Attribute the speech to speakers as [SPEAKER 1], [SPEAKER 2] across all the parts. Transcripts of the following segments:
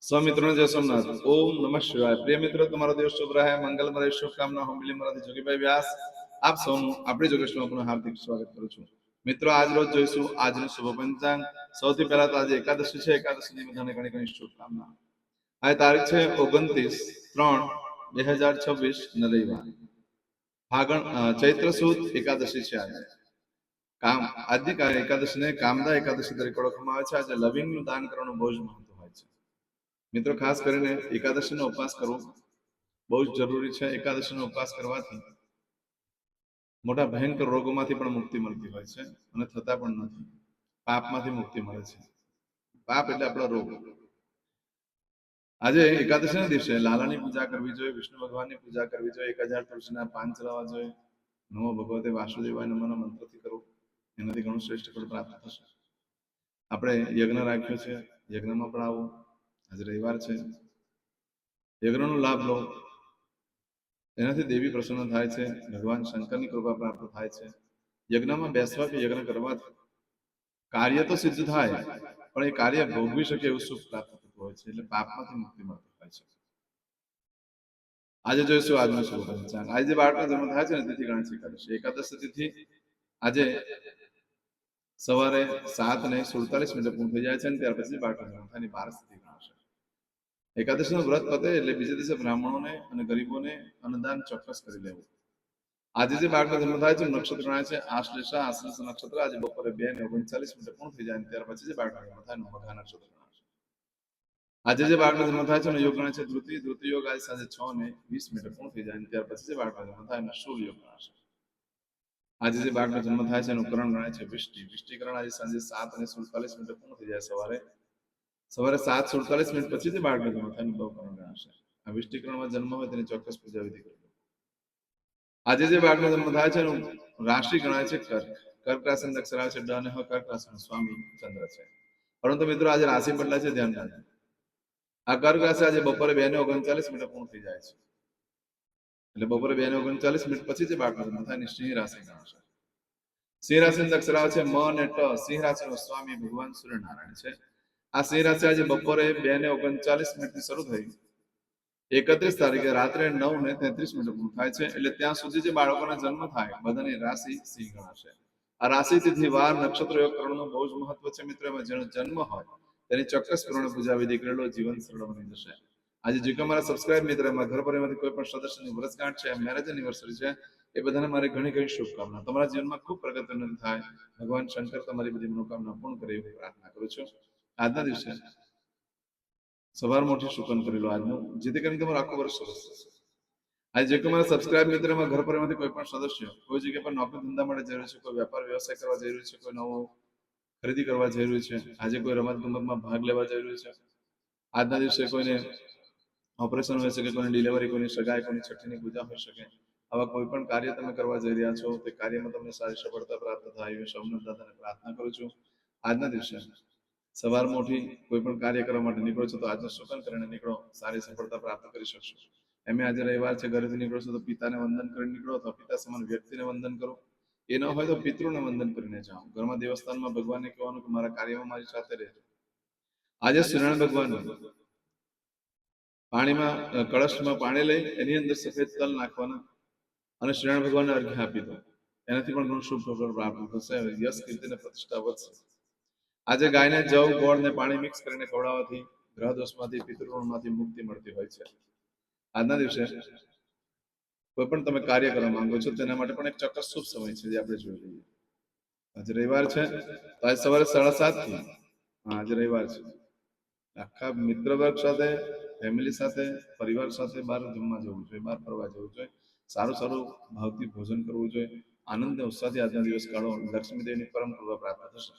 [SPEAKER 1] સ્વામિત્રોને જય સોમનાથ. ઓમ નમઃ શિવાય. પ્રિય મિત્રો, તમારો દિવસ શુભ રહે, મંગલમય રહે. શુભકામના હોમિલી મારાથી જોગીભાઈ વ્યાસ આપ સૌનું આપણી જોગેશમાં પુનઃ હાર્દિક સ્વાગત કરું છું. મિત્રો, આજ રોજ જોઈશું આજનું શુભ પંચાંગ. સૌથી પહેલા તો આજે એકાદશી છે. એકાદશીની બધાને ઘણી ઘણી શુભકામના. આ તારીખ છે 29/3/2026 રવિવાર. ચૈત્ર સુદ એકાદશી છે આજે. આજની એકાદશીને કામદા એકાદશી તરીકે ઓળખવામાં આવે છે. આજે લવિંગનું દાન કરવાનું બહુ જ મહત્વ હોય છે. મિત્રો, ખાસ કરીને એકાદશીનો ઉપવાસ કરવો બહુ જ જરૂરી છે. એકાદશીનો ઉપવાસ કરવાથી મોટા ભયંકર રોગોમાંથી પણ મુક્તિ મળતી હોય છે અને થતા પણ નથી. પાપમાંથી મુક્તિ મળે છે. પાપ એટલે આપણો રોગ. આજે એકાદશીના દિવસે લાલાની પૂજા કરવી જોઈએ, વિષ્ણુ ભગવાનની પૂજા કરવી જોઈએ, 1000 તુલસીના પાન ચલાવવા જોઈએ, નમો ભગવતે વાસુદેવાય નમઃના મંત્રથી કરવું. એનાથી ઘણું શ્રેષ્ઠ ફળ પ્રાપ્ત થશે. આપણે યજ્ઞ રાખ્યો છે, યજ્ઞમાં પણ આવો. આજે રવિવાર છે, યજ્ઞનો લાભ લો. એનાથી દેવી પ્રસન્ન થાય છે, ભગવાન શંકરની કૃપા પ્રાપ્ત થાય છે. યજ્ઞમાં બેસવાથી, યજ્ઞ કરવાથી કાર્ય તો સિદ્ધ થાય, પણ એ કાર્ય ભોગવી શકે એવું સુખ પ્રાપ્ત થતું હોય છે. એટલે પાપમાંથી મુક્તિ મળતી હોય છે. આજે જોઈશું આજનું શુભ પંચાંગ. આજે જે બાળકનો જન્મ થાય છે ને, તિથિ ગણેશ એકાદશી. એકાદશી તિથિ આજે સવારે 7:47 પૂર્ણ થઈ જાય છે, અને ત્યાર પછી બાળકનો જન્મ થાય ની 12 તિથિ ગણાશે. એકાદશીનું વ્રત પતે એટલે બીજા દિવસે બ્રાહ્મણોને અને ગરીબોને અન્નદાન ચોક્કસ કરી લેવું. આજે જે બાળકનો જન્મ થાય છે નક્ષત્ર ગણાય છે આશ્લેષા. આશ્લેષા નક્ષત્ર આજે બપોરે 2:39 પૂર્ણ થઈ જાય, ત્યાર પછી જે બાળકનો જન્મ થાય મઘા નક્ષત્ર ગણાશે. આજે જે બાળકનો જન્મ થાય છે યોગ ગણાય છે ધૃતિ. ધૃતિ યોગ આજે સાંજે 6:20 પૂર્ણ થઈ જાય, ત્યાર પછી જે બાળકનો જન્મ થાય શુભ યોગ ગણાશે. આજે જે બાળકનો જન્મ થાય છે એનું કરણ ગણાય છે વિષ્ટિ. વિષ્ટિકરણ આજે સાંજે 7:47 પૂર્ણ થઈ જાય, સવારે 7:47 પછી જે બાળકનો જન્મ થાય બહુકરણ ગણાશે. આ વિષ્ટિકરણમાં જન્મ હોય તેની ચોક્કસ પૂજા વિધિ કરવી. આજે જે બાળકનો જન્મ થાય છે એનું રાશિ ગણાય છે કર્ક. કર્ક રાશિનો અક્ષર આવે છે ડ અને હ. કર્ક રાશિનો સ્વામી ચંદ્ર છે. પરંતુ મિત્રો, આજે રાશિ બદલાય છે, ધ્યાન રાખજો. આ કર્ક રાશિ આજે બપોરે 2:39 પૂર્ણ થઈ જાય છે. એટલે બપોરે 2:39 પછી જે બાળકનો જન્મ થાય સિંહ રાશિ ગણાશે. સિંહ રાશિનો અક્ષર આવે છે મ અને ટ. સિંહ રાશિનો સ્વામી ભગવાન સૂર્યનારાયણ છે. આ સિંહ રાશિ આજે બપોરે 2:39 થી શરૂ થઈ 31 તારીખે રાત્રે 9:33 પૂર્ણ થાય છે. એટલે ત્યાં સુધી જે બાળકોના જન્મ થાય બધાની રાશિ સિંહ ગણાશે. આ રાશિ તિથિ વાર નક્ષત્ર યોગ કરવાનું બહુ જ મહત્વ છે. મિત્રો, એમાં જેનો જન્મ હોય તેની ચોક્કસ પ્રમાણે પૂજા વિધિ કરેલો જીવન સરળ બની જશે. આજે જે કે મારા સબસ્ક્રાઇબ મિત્ર એમાં ઘર પરિવારમાંથી કોઈ પણ સદસ્યની વર્ષગાંઠ છે, મેરેજ એનિવર્સરી છે, એ બધાને મારી ઘણી ઘણી શુભકામના. તમારા જીવનમાં ખૂબ પ્રગતિ થાય. ભગવાન શંકર તમારી બધી મનોકામના પૂર્ણ કરે એવી પ્રાર્થના કરું છું. આજના દિવસે સવારમાં ઉઠી શુકન કરી લો આજનું, જેથી કરીને તમારું આખું વર્ષ સરસ થશે. આજે જે કોઈ મારા સબસ્ક્રાઇબ મિત્રમાં ઘર પરિવારમાંથી કોઈ પણ સદસ્ય કોઈ જગ્યા પર નોકરી ધંધા માટે જઈ રહ્યું છે, કોઈ વેપાર વ્યવસાય કરવા જઈ રહ્યું છે, કોઈ નવો ખરીદી કરવા જઈ રહ્યું છે, આજે કોઈ રમત ગમતમાં ભાગ લેવા જઈ રહ્યું છે, આજના દિવસે કોઈને ઓપરેશન હોઈ શકે, કોઈની ડિલિવરી, કોઈની સગાઈ, કોઈની છઠ્ઠીની પૂજા હોઈ શકે. આવા કોઈ પણ કાર્ય તમે કરવા જઈ રહ્યા છો તે કાર્યમાં તમને સારી સફળતા પ્રાપ્ત થાય એવી સૌના દાદાને પ્રાર્થના કરું છું. આજના દિવસે સવારમાં ઉઠી કોઈ પણ કાર્ય કરવા માટે નીકળો છો તો આજનું શુકન કરીને નીકળો, સારી સફળતા પ્રાપ્ત કરી શકશો. એમે આજે રવિવાર છે, ઘરેથી નીકળો છો તો પિતાને વંદન કરીને નીકળો, તો પિતા સમાન વ્યક્તિને વંદન કરો. એ ન હોય તો પિતૃને વંદન કરીને જાઓ. ઘરમાં દેવસ્થાનમાં ભગવાનને કહેવાનું કે મારા કાર્યમાં મારી સાથે રહેજો. આજે સૂર્યનારાયણ ભગવાન પાણીમાં કળશમાં પાણી લઈ એની અંદર સફેદ તલ નાખવાના અને સૂર્યનારાયણ ભગવાનને અર્ઘ્ય આપી દો. એનાથી પણ ઘણું શુભ ફળ પ્રાપ્ત થશે. યશ કીર્તિને પ્રતિષ્ઠા વધશે. આજે ગાયને જવ, ગોળ ને પાણી મિક્સ કરીને ખવડાવવાથી ગ્રહ દોષમાંથી, પિતૃઋણમાંથી મુક્તિ મળતી હોય છે. આજના દિવસે કોઈ પણ તમે કાર્ય કરવા માંગો છો તેના માટે પણ એક ચોક્કસ શુભ સમય છે જે આપણે જોઈ લઈએ. આજે રવિવાર છે, તો આજે સવારે 7:30 થી આજે રવિવાર છે, આખા મિત્ર વર્ગ સાથે, ફેમિલી સાથે, પરિવાર સાથે બહાર જમવા જવું જોઈએ, બહાર ફરવા જવું જોઈએ, સારું સારું ભાવથી ભોજન કરવું જોઈએ. આનંદ અને ઉત્સાહથી આજના દિવસ કાઢો. લક્ષ્મી દેવીની પરમ કૃપા પ્રાપ્ત થશે.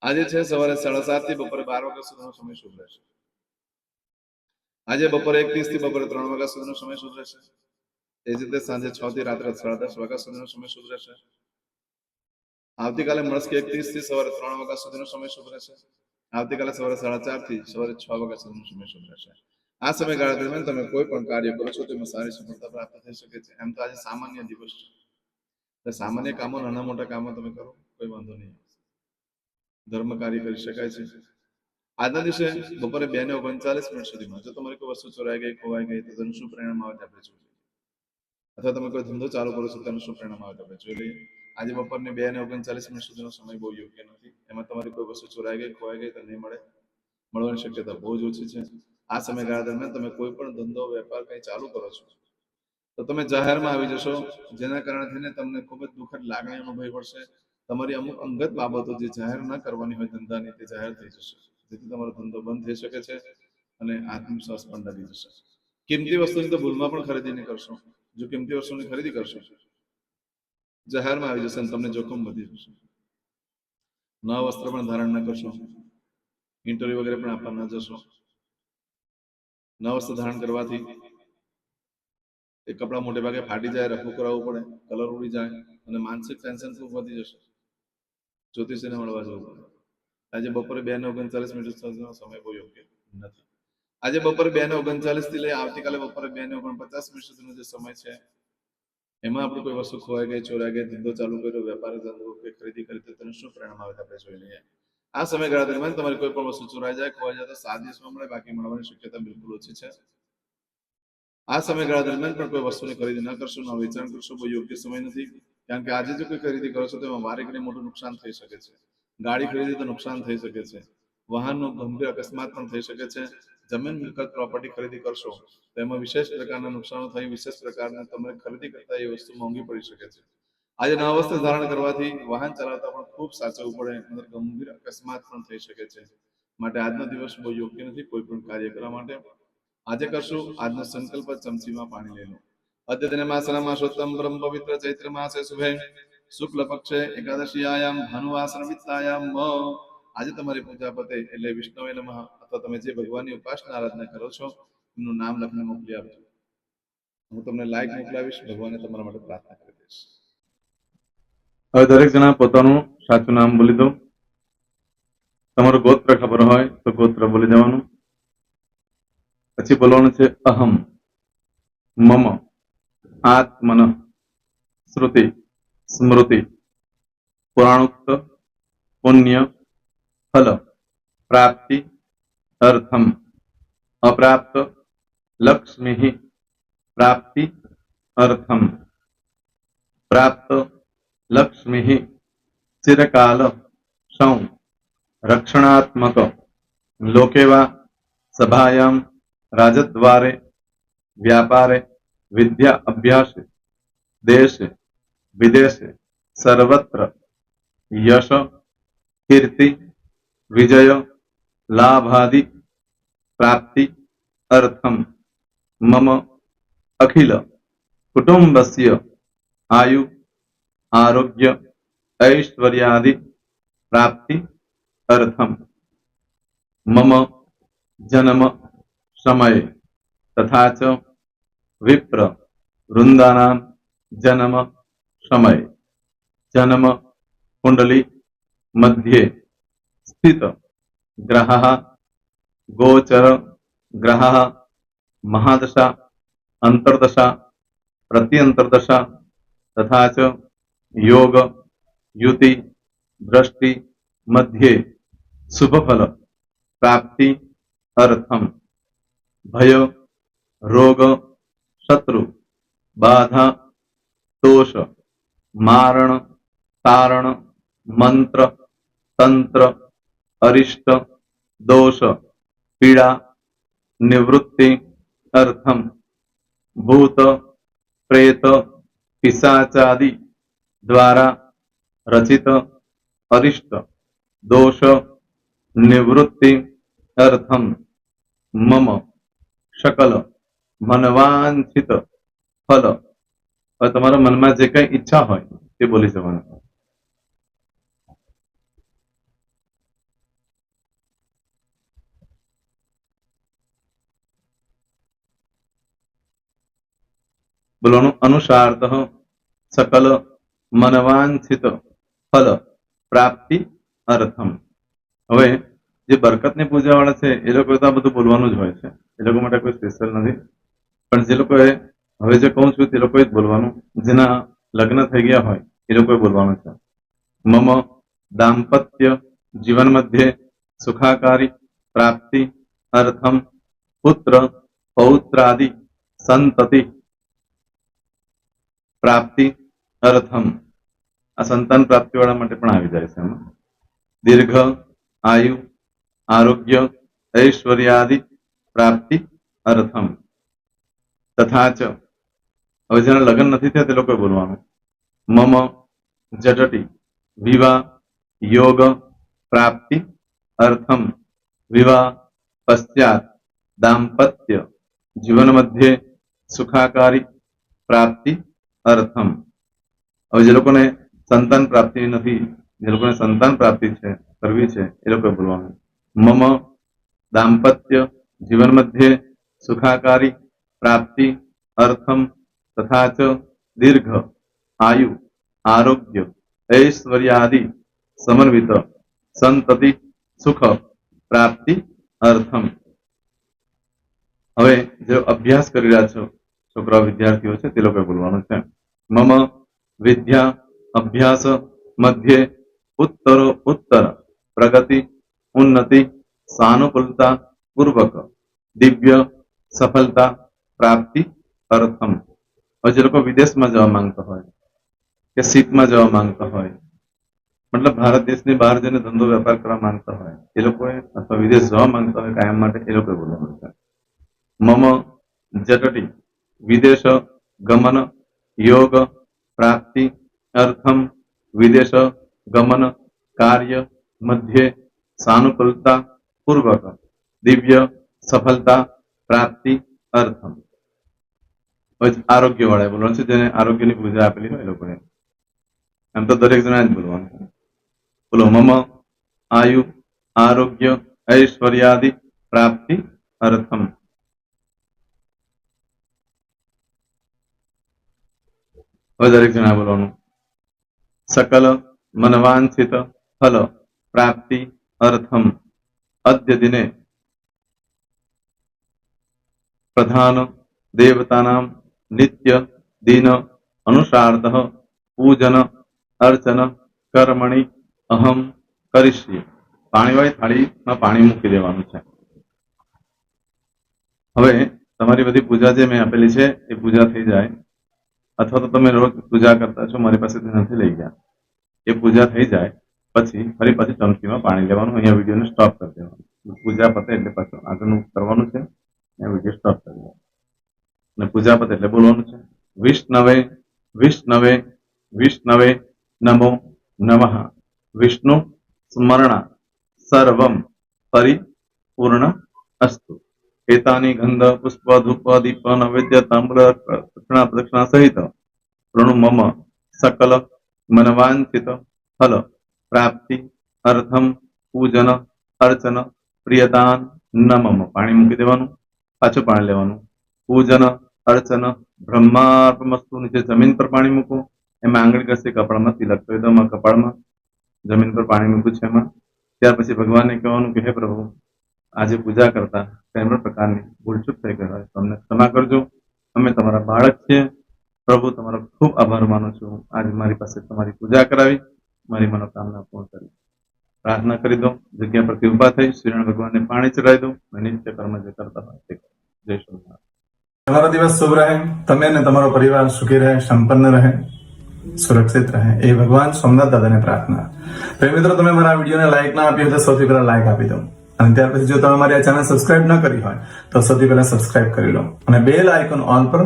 [SPEAKER 1] આજે છે સવારે 7:30 થી બપોરે 12 વાગ્યા સુધીનો સમય શુભ રહેશે. આજે બપોરે 1:30 થી બપોરે 3 વાગ્યા સુધીનો સમય શુભ રહેશે. એ જ રીતે સાંજે 6 થી રાત્રે 10:30 વાગ્યા સુધીનો સમય શુભ રહેશે. આવતીકાલે મળસ્કે 1:30 થી સવારે 3 વાગ્યા સુધીનો સમય શુભ રહેશે. આવતીકાલે સવારે 4:30 થી સવારે 6 વાગ્યા સુધીનો સમય શુભ રહેશે. આ સમયગાળા દરમિયાન તમે કોઈ પણ કાર્ય કરો છો તેમાં સારી સફળતા પ્રાપ્ત થઈ શકે છે. એમ તો આજે સામાન્ય દિવસ છે, એટલે સામાન્ય કામો, નાના મોટા કામો તમે કરો, કોઈ વાંધો નહીં. ધર્મ કાર્ય કરી શકાય છે. આજના દિવસે બપોરે 2:39 સુધીમાં જો તમારી કોઈ વસ્તુ ચોરાઈ ગઈ, ખોવાઈ ગઈ, તો તેનું શું પરિણામ આવે તે આપણે જોઈએ. અથવા તમે કોઈ ધંધો ચાલુ કરો છો તેનું શું પરિણામ આવે તે આપણે જોઈ લઈએ. આજે બપોરની 2:39 સુધીનો સમય બહુ યોગ્ય નથી. એમાં તમારી કોઈ વસ્તુ ચોરાઈ ગઈ, ખોવાઈ ગઈ તો નહીં મળે. મળવાની શક્યતા બહુ જ ઓછી છે. આ સમયગાળા દરમિયાન તમે કોઈ પણ ધંધો, વેપાર કંઈ ચાલુ કરો છો તો તમે જાહેરમાં આવી જશો, જેના કારણે થઈને તમને ખૂબ જ દુઃખદ લાગણી અનુભવી પડશે. તમારી અમુક અંગત બાબતો જે જાહેર ન કરવાની હોય ધંધાની, તે જાહેર થઈ જશે, જેથી તમારો ધંધો બંધ થઈ શકે છે અને આત્મવિશ્વાસ પણ ડગી જશે. કિંમતી વસ્તુની તો ભૂલમાં પણ ખરીદી નહીં કરશો. જો કિંમતી વસ્તુની ખરીદી કરશો, જાહેરમાં આવી જશે અને તમને જોખમ વધી જશે. નવા વસ્ત્ર પણ ધારણ ન કરશો, ઇન્ટરવ્યુ વગેરે પણ આપવા ન જશો. નવા વસ્ત્ર ધારણ કરવાથી એ કપડાં મોટે ભાગે ફાટી જાય, રફુ કરાવવું પડે, કલર ઉડી જાય અને માનસિક ટેન્શન ખૂબ વધી જશે. જ્યોતિષીને મળવા જવું પડે. આજે બપોરે 2:39 સુધીનો સમય બહુ યોગ્ય નથી. આજે બપોરે 2:39 થી લઈ આવતીકાલે બપોરે 2:49 સુધીનો જે સમય છે, એમાં આપણે કોઈ વસ્તુ ખોવાઈ ગઈ, ચોરાઈ ગઈ, ધંધો ચાલુ કર્યો, વેપાર ધંધો કે ખરીદી કરી, તો તેનું શું પરિણામ આવે આપણે જોઈ લઈએ. આ સમયગાળા દરમિયાન તમારી કોઈ પણ વસ્તુ ચોરાઈ જાય, ખોવાઈ જાય તો 7 દિવસમાં મળે, બાકી મળવાની શક્યતા બિલકુલ ઓછી છે. આ સમયગાળા દરમિયાન પણ કોઈ વસ્તુની ખરીદી ન કરશો, ન વેચાણ કરશો, બહુ યોગ્ય સમય નથી. કારણ કે આજે જો કોઈ ખરીદી કરો છો તો એમાં વારે ઘડી મોટું નુકસાન થઈ શકે છે. ગાડી ખરીદી તો નુકસાન થઈ શકે છે, વાહનનો ગંભીર અકસ્માત પણ થઈ શકે છે. જમીન મિલકત પ્રોપર્ટી ખરીદી કરશો તો એમાં વિશેષ પ્રકારના નુકસાનો થઈ, વિશેષ પ્રકારના તમે ખરીદી કરતા એ વસ્તુ મોંઘી પડી શકે છે. આજે નવા વસ્ત્ર ધારણ કરવાથી વાહન ચલાવતા પણ ખૂબ સાચવવું પડે, અંદર ગંભીર અકસ્માત પણ થઈ શકે છે. માટે આજનો દિવસ બહુ યોગ્ય નથી કોઈ પણ કાર્ય કરવા માટે. આજે કરશું આજનો સંકલ્પ, ચમચીમાં પાણી લઈ લો. અદ્યતન માસના માસોત્તમ બ્રહ્મ પવિત્ર ચૈત્ર માસે શુભે શુક્લ પક્ષે એકાદશીયાયામ ભાનુવાસન વિત્તાયામ આજે તમારી પૂજા પતે એટલે વિષ્ણુએ નમઃ અથવા તમે જે ભગવાનની ઉપાસના આરાધના કરો છો એનું નામ લખીને મોકલી આપજો. હું તમને લાઈક મોકલાવીશ, ભગવાને તમારા માટે પ્રાર્થના કરી દઈશ. હવે દરેક જણા પોતાનું સાચું નામ બોલી દો. તમારું ગોત્ર ખબર હોય તો ગોત્ર બોલી દેવાનું. પછી બોલવાનું છે અહમ, મમ, આત્મન, શ્રુતિ, સ્મૃતિ, પુરાણોક્ત, પુણ્ય, ફલ, પ્રાપ્તિ, અર્થમ, અપ્રાપ્ત, લક્ષ્મી, પ્રાપ્તિ, અર્થમ, પ્રાપ્ત, લક્ષ્મી, ચિરકાલ, સૌ, રક્ષણાત્મક, લોકેવા, સભાયામ, રાજદ્વારે, વ્યાપારે, વિદ્યા અભ્યાસે, દેશે, વિદેશે, સર્વત્ર, યશ, કીર્તિ, વિજય, લાભાદિ, પ્રાપ્તિ, અર્થમ, મમ, અખિલ, કુટુંબસ્ય, આયુ, આરોગ્ય, ऐश्वर्यादि, प्राप्ति, अर्थम, मम, जन्म, समय, तथा च विप्र, वृंदानां, जन्म, समय, जन्म, कुंडली, मध्ये, स्थित, ग्रहः, गोचर, ग्रहः, महादशा, अंतर्दशा, प्रत्यंतर्दशा, तथा च योग, युति, दृष्टि, मध्ये, शुभ फल, प्राप्ति, अर्थम, भय, रोग, शत्रु, बाधा, दोष, मारण, तारण, मंत्र, तंत्र, अरिष्ट, दोष, पीड़ा, निवृत्ति, अर्थम, भूत, प्रेत, पिशाचादि द्वारा रचित अरिष्ट, दोष, निवृत्ति, अर्थम, मम, सकल, मनवांछित फल. હવે તમારા મનમાં જે કઈ ઈચ્છા હોય તે બોલી જવાનું. બોલવાનું અનુસારતઃ सकल मनवांछित फल प्राप्ति अर्थम. હવે જે બરકતની પૂજા વાળા છે એ લોકો તો આ બધું બોલવાનું જ હોય છે, એ લોકો માટે કોઈ સ્પેશિયલ નથી. પણ જે લોકોએ હવે જે કહું છું તે લોકોએ જ બોલવાનું, જેના લગ્ન થઈ ગયા હોય એ લોકોએ બોલવાનું છે. મમ દાંપત્ય જીવન મધ્યે સુખાકારી
[SPEAKER 2] प्राप्ति अर्थम पुत्र पौत्रादि संतति प्राप्ति अर्थम आ संतान प्राप्ति वाला माटे पण आवी जाय छे। दीर्घ आयु आरोग्य ऐश्वर्यादि प्राप्ति अर्थम तथा च હવે જેના લગ્ન નથી થયા તે લોકોએ બોલવાનું મમ જટટી વિવાહ योग प्राप्ति अर्थम विवाह पश्चात दाम्पत्य जीवन मध्य सुखाकारी प्राप्ति अर्थम। હવે જે લોકોને સંતાન પ્રાપ્તિ નથી, જે લોકોને સંતાન પ્રાપ્તિ છે કરવી છે એ લોકોએ બોલવાનું મમ दाम्पत्य जीवन मध्य सुखाकारी प्राप्ति अर्थम तथा च दीर्घ आयु आरोग्य ऐश्वर्यादि समन्वित संतति सुख प्राप्ति अर्थम। હવે જે અભ્યાસ કરી રહ્યા છો છોકરા વિદ્યાર્થીઓ છે તે લોકોએ બોલવાનું છે મમ વિદ્યા અભ્યાસ મધ્ય ઉત્તરો ઉત્તર પ્રગતિ ઉન્નતિ સાનુકૂલતા પૂર્વક દિવ્ય સફળતા પ્રાપ્તિ અર્થમ। હવે જે લોકો વિદેશમાં જવા માંગતા હોય કે સીટમાં જવા માંગતા હોય મતલબ ભારત દેશની બહાર જઈને ધંધો વેપાર કરવા માંગતા હોય એ લોકોએ અથવા વિદેશ જવા માંગતા હોય કાયમ માટે એ લોકોએ બોલવાનું છે મમ જટટી વિદેશ ગમન योग प्राप्ति अर्थम विदेश गमन कार्य मध्य सानुकूलता पूर्वक दिव्य सफलता प्राप्ति अर्थम। आरोग्य वाળા બોલવાનું છે જેને આરોગ્યની પૂજા આપેલી હોય એ લોકોએ આમ તો દરેક જણા જ બોલવાનું છે બોલો મમ આયુ આરોગ્ય ऐश्वर्यादि प्राप्ति अर्थम। दरेक जना बोलવાનું सकल मनवांछित फल प्राप्ति अर्थम अद्य दिने प्रधान देवतानां नित्य दिन अनुसारतः पूजन अर्चन कर्मणि अहम करिष्ये। पाणीवाળી થાળીમાં પાણી મૂકી દેવાનું છે। હવે તમારી બધી પૂજા જે મેં આપેલી છે એ પૂજા થઈ જાય અથવા તો તમે રોજ પૂજા કરતા છો મારી પાસેથી નથી લઈ ગયા એ પૂજા થઈ જાય પછી ફરી પાછી ચમચીમાં પાણી લેવાનું અહીંયા વિડીયોને સ્ટોપ કરી દેવાનું પૂજા પતે એટલે પાછું આગળનું કરવાનું છે એ વિડીયો સ્ટોપ કરી દેવાનો અને પૂજા પતે એટલે બોલવાનું છે વિષ્ણવે વિષ્ણવે વિષ્ણવે નમો નમઃ વિષ્ણુ સ્મરણ सर्वं परिपूर्ण अस्तु। एतानि गंध पुष्प धूप दीप नैवेद्य ताम्र दक्षिणा प्रदक्षिणा सहित प्रणु मम सकल मनवांछित फल प्राप्ति अर्थम पूजन अर्चन प्रियदान न मम। पाणी मूकी देवानुं पाछुं पाणी लेवानुं पूजन अर्चन ब्रह्मार्पणमस्तु। नीचे जमीन पर पाणी मूको एमां आंगળી घसी कपाळमां तिलक કરી દો कपाळमां जमीन पर पाणी मूक्યું છે એમાં ત્યાર પછી ભગવાનને કહેવાનું કે હે પ્રભુ આજે પૂજા કરતા કઈ પણ પ્રકારની ભૂલચૂક થઈ ગઈ હોય તો અમને ક્ષમા કરજો અમે તમારા બાળક છીએ પ્રભુ તમારો ખૂબ આભાર માનું છું આજે મારી પાસે તમારી પૂજા કરાવી મારી મનોકામના પૂર્ણ કરી પ્રાર્થના કરી દો જગ્યા પરથી ઊભા થઈ શ્રીનારાયણ ભગવાનને પાણી ચડાવી દો અને નિત્ય કર્મ જે કરતા હોય તે કરો। જય શ્રી
[SPEAKER 3] તમારો દિવસ શુભ રહે તમે અને તમારો પરિવાર સુખી રહે સંપન્ન રહે सुरक्षित रहे ए भगवान सोमनाथ दादा ने प्रार्थना। प्रेम मित्रों તમે મારા વિડિયોને લાઈક ના આપી હોય તો સૌથી પહેલા લાઈક આપી દો અને ત્યાર પછી જો તમે મારી આ ચેનલ સબસ્ક્રાઇબ ન કરી હોય તો સૌથી પહેલા સબસ્ક્રાઇબ કરી લો અને બેલ આઇકોન ઓલ પર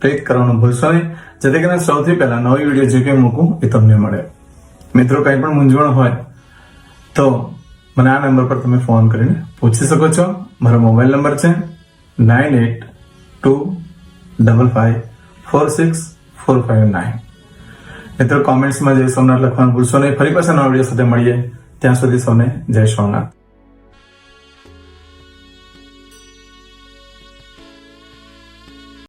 [SPEAKER 3] ક્લિક કરવાનું ભૂલશો નહીં જેથી કરીને સૌથી પહેલા નવી વિડિયો જે કે મૂકું એ તમને મળે। મિત્રો કંઈ પણ મૂંઝવણ હોય તો મને આ નંબર પર તમે ફોન કરીને પૂછી શકો છો। મારો મોબાઈલ નંબર છે 9825546459। મિત્રો કોમેન્ટ્સમાં જય સોમનાથ લખવાનું ભૂલશો નહીં। ફરી પાછા નવા વિડીયો સાથે મળીએ ત્યાં સુધી સૌને જય સોમનાથ।